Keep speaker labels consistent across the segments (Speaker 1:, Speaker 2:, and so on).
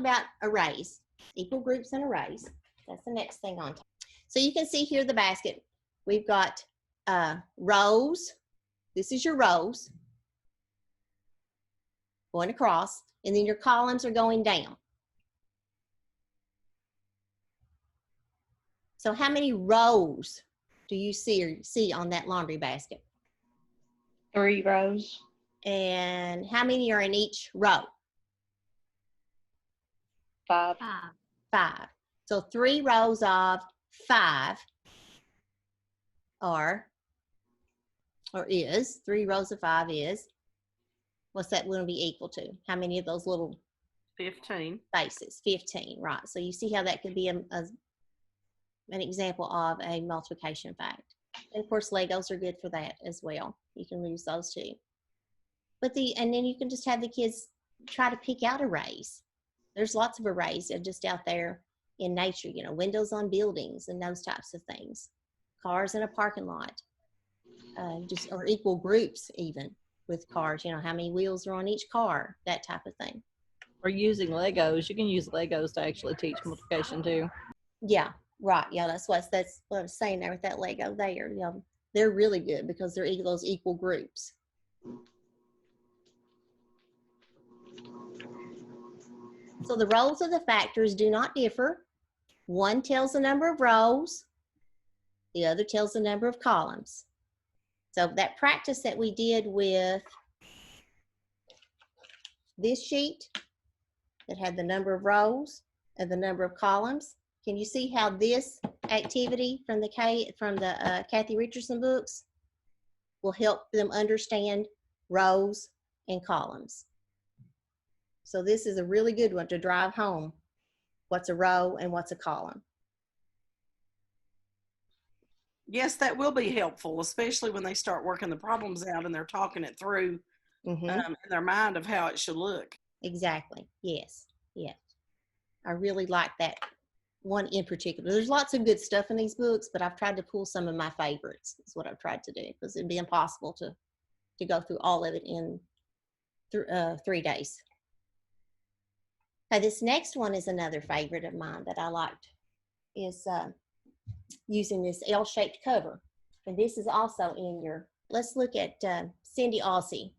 Speaker 1: about arrays, equal groups and arrays. That's the next thing on top. So you can see here the basket. We've got rows. This is your rows going across, and then your columns are going down. So how many rows do you see on that laundry basket?
Speaker 2: 3 rows.
Speaker 1: And how many are in each row?
Speaker 2: 5.
Speaker 1: 5. So 3 rows of 5 is 3 rows of 5 is, what's that going to be equal to? How many of those little
Speaker 3: 15
Speaker 1: spaces? 15, right? So you see how that could be an example of a multiplication fact. And of course, Legos are good for that as well. You can use those too. And then you can just have the kids try to pick out arrays. There's lots of arrays that are just out there in nature, you know, windows on buildings and those types of things. Cars in a parking lot, or equal groups even with cars, you know, how many wheels are on each car, that type of thing.
Speaker 4: Or using Legos. You can use Legos to actually teach multiplication too.
Speaker 1: Yeah, right. Yeah, that's what I was saying there with that Lego there. You know, they're really good because they're those equal groups. So the rows of the factors do not differ. One tells the number of rows, the other tells the number of columns. So that practice that we did with this sheet that had the number of rows and the number of columns, can you see how this activity from the Kathy Richardson books will help them understand rows and columns? So this is a really good one to drive home what's a row and what's a column.
Speaker 3: Yes, that will be helpful, especially when they start working the problems out and they're talking it through in their mind of how it should look.
Speaker 1: Exactly. Yes. Yes. I really like that one in particular. There's lots of good stuff in these books, but I've tried to pull some of my favorites. Is what I've tried to do, because it'd be impossible to go through all of it in 3 days. Okay, this next one is another favorite of mine that I liked, is using this L-shaped cover. And this is also in your, let's look at Cindy Aussie.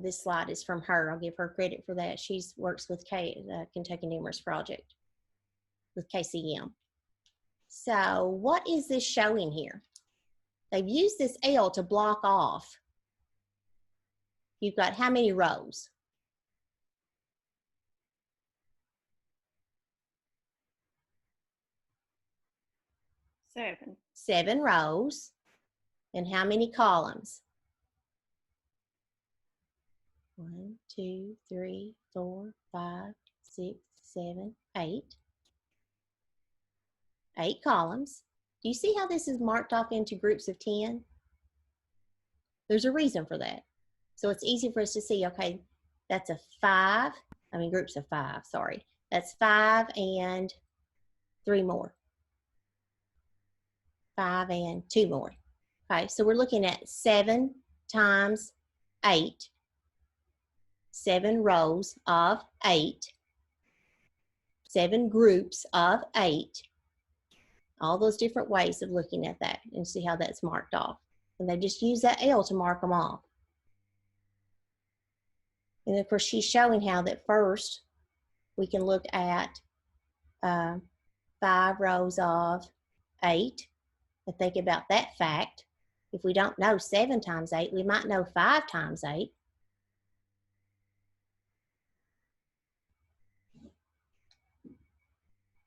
Speaker 1: This slide is from her. I'll give her credit for that. She works with Kentucky Numerous Project with KCM. So what is this showing here? They've used this L to block off. You've got how many rows?
Speaker 2: 7.
Speaker 1: 7 rows. And how many columns? 1, 2, 3, 4, 5, 6, 7, 8. 8 columns. Do you see how this is marked off into groups of 10? There's a reason for that. So it's easy for us to see, okay, that's a 5. I mean, groups of 5, sorry. That's 5 and 3 more. 5 and 2 more. Okay, so we're looking at 7 times 8. 7 rows of 8. 7 groups of 8. All those different ways of looking at that, and see how that's marked off. And they just use that L to mark them off. And of course, she's showing how that first we can look at 5 rows of 8. And think about that fact. If we don't know 7 times 8, we might know 5 times 8.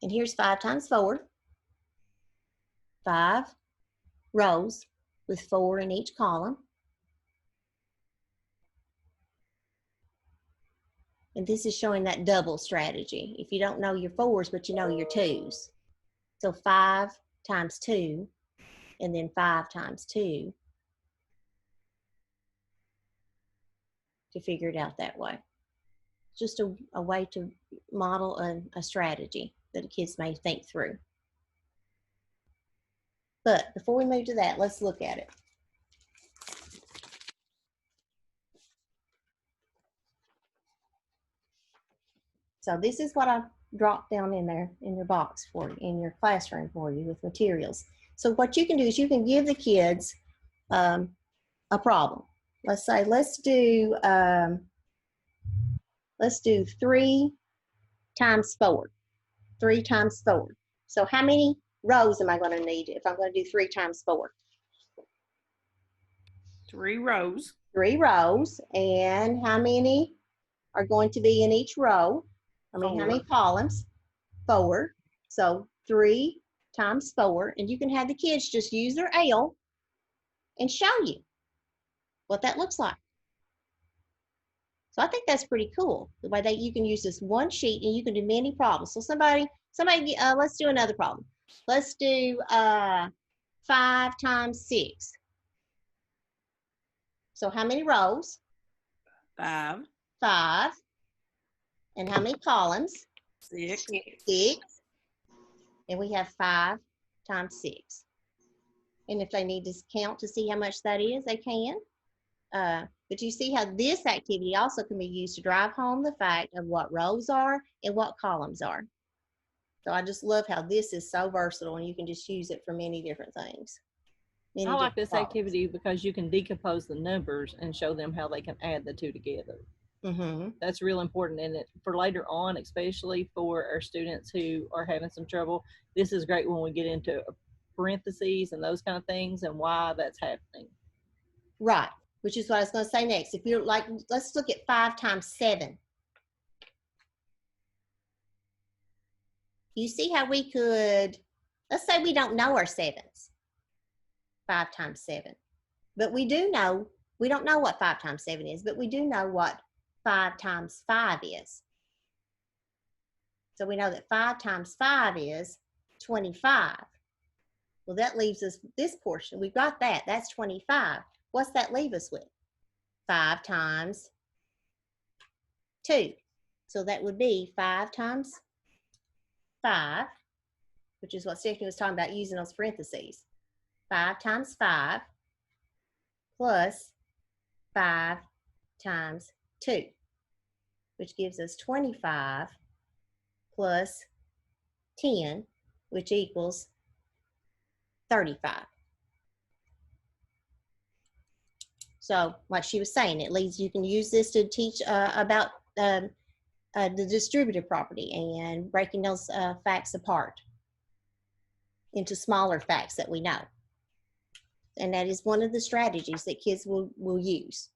Speaker 1: And here's 5 times 4. 5 rows with 4 in each column. And this is showing that double strategy. If you don't know your 4s, but you know your 2s. So 5 times 2, and then 5 times 2, to figure it out that way. Just a way to model a strategy that the kids may think through. But before we move to that, let's look at it. So this is what I dropped down in there in your box for you, in your classroom for you with materials. So what you can do is you can give the kids a problem. Let's say, let's do 3 times 4. 3 times 4. So how many rows am I going to need if I'm going to do 3 times 4?
Speaker 3: 3 rows.
Speaker 1: 3 rows. And how many are going to be in each row? I mean,
Speaker 3: 4.
Speaker 1: how many columns? 4. So 3 times 4. And you can have the kids just use their L and show you what that looks like. So I think that's pretty cool. The way that you can use this one sheet and you can do many problems. So somebody, let's do another problem. Let's do 5 times 6. So how many rows?
Speaker 3: 5.
Speaker 1: 5. And how many columns?
Speaker 3: 6.
Speaker 1: 6. And we have 5 times 6. And if they need to count to see how much that is, they can. But you see how this activity also can be used to drive home the fact of what rows are and what columns are. So I just love how this is so versatile and you can just use it for many different things.
Speaker 4: I like this activity because you can decompose the numbers and show them how they can add the two together.
Speaker 1: Mm-hmm.
Speaker 4: That's real important, and for later on, especially for our students who are having some trouble, this is great when we get into parentheses and those kind of things and why that's happening.
Speaker 1: Right, which is what I was going to say next. If you're like, let's look at 5 times 7. You see how we could, let's say we don't know our sevens. 5 times 7. But we do know, we don't know what 5 times 7 is, but we do know what 5 times 5 is. So we know that 5 times 5 is 25. Well, that leaves us this portion. We've got that. That's 25. What's that leave us with? 5 times 2. So that would be 5 times 5, which is what Stephanie was talking about using those parentheses. 5 times 5 plus 5 times 2, which gives us 25 plus 10, which equals 35. So like she was saying, it leads, you can use this to teach about the distributive property and breaking those facts apart into smaller facts that we know. And that is one of the strategies that kids will use.